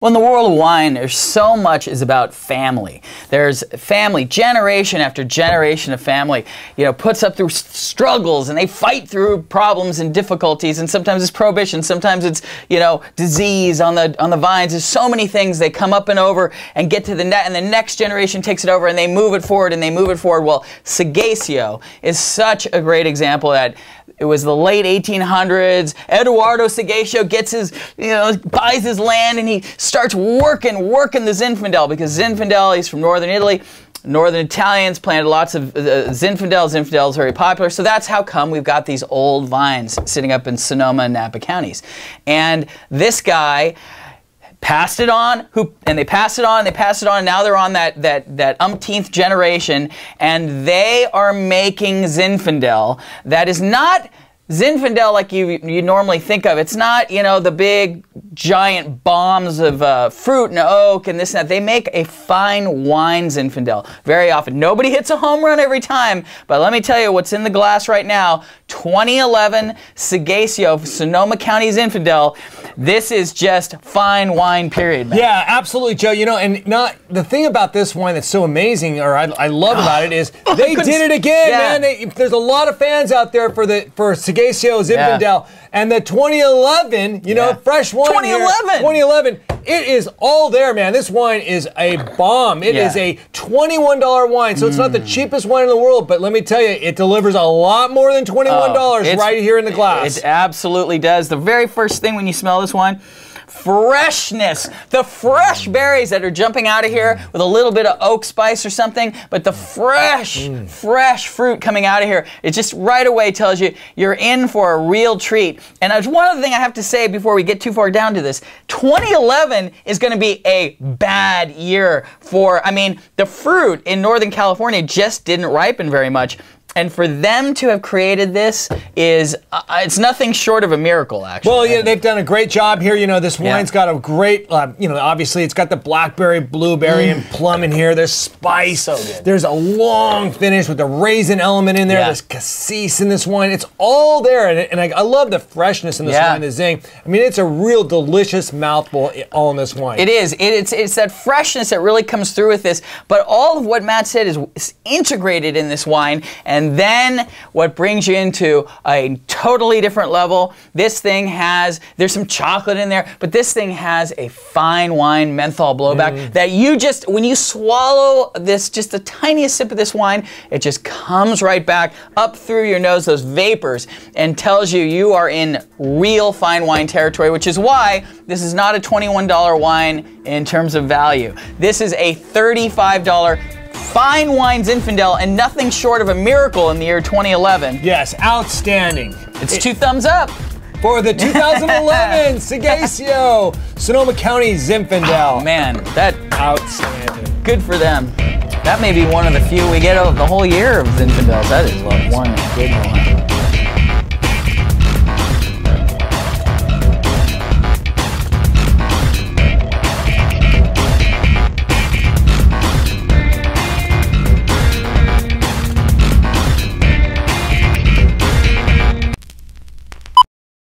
Well, in the world of wine, there's so much is about family. There's family, generation after generation of family, puts up through struggles and they fight through problems and difficulties. And sometimes it's prohibition, sometimes it's, disease on the vines. There's so many things. They come up and over and get to the net, and the next generation takes it over and they move it forward and they move it forward. Well, Seghesio is such a great example of that. It was the late 1800s. Eduardo Seghesio gets his, buys his land and he starts working the Zinfandel, because Zinfandel, he's from northern Italy. Northern Italians planted lots of Zinfandel. Zinfandel is very popular. So that's how come we've got these old vines sitting up in Sonoma and Napa counties. And this guy passed it on, and they passed it on, and now they're on that umpteenth generation, and they are making Zinfandel that is not Zinfandel like you normally think of. It's not, the big giant bombs of fruit and oak and this and that. They make a fine wine Zinfandel very often. Nobody hits a home run every time, but let me tell you what's in the glass right now. 2011 Seghesio, Sonoma County Zinfandel. This is just fine wine, period, man. Yeah, absolutely, Joe. And the thing about this wine that's so amazing, or I love about it, is they did it again, man. There's a lot of fans out there for Seghesio Zinfandel. Yeah. And the 2011, fresh wine 2011, it is all there, man. This wine is a bomb. It is a $21 wine, so it's not the cheapest wine in the world, but let me tell you, it delivers a lot more than $21 right here in the glass. It absolutely does. The very first thing when you smell this wine, freshness. The fresh berries that are jumping out of here with a little bit of oak spice or something, but the fresh fruit coming out of here, it just right away tells you you're in for a real treat. And there's one other thing I have to say before we get too far down to this. 2011 is going to be a bad year for, the fruit in Northern California just didn't ripen very much. And for them to have created this is, it's nothing short of a miracle, actually. Well, yeah, they've done a great job here. This wine's got a great, obviously it's got the blackberry, blueberry, and plum in here. There's spice. So good. There's a long finish with the raisin element in there. Yeah. There's cassis in this wine. It's all there. And I love the freshness in this wine, the zing. It's a real delicious mouthful all in this wine. It is. It's that freshness that really comes through with this. But all of what Matt said is integrated in this wine. And then what brings you into a totally different level, this thing there's some chocolate in there, but this thing has a fine wine menthol blowback that when you swallow this, just the tiniest sip of this wine, it just comes right back up through your nose, those vapors, and tells you are in real fine wine territory, which is why this is not a $21 wine in terms of value. This is a $35 fine wine Zinfandel, and nothing short of a miracle in the year 2011. Yes, outstanding. It's 2 thumbs up. For the 2011 Seghesio Sonoma County Zinfandel. Oh, man, that outstanding. Good for them. That may be one of the few we get of the whole year of Zinfandels. That is one good one.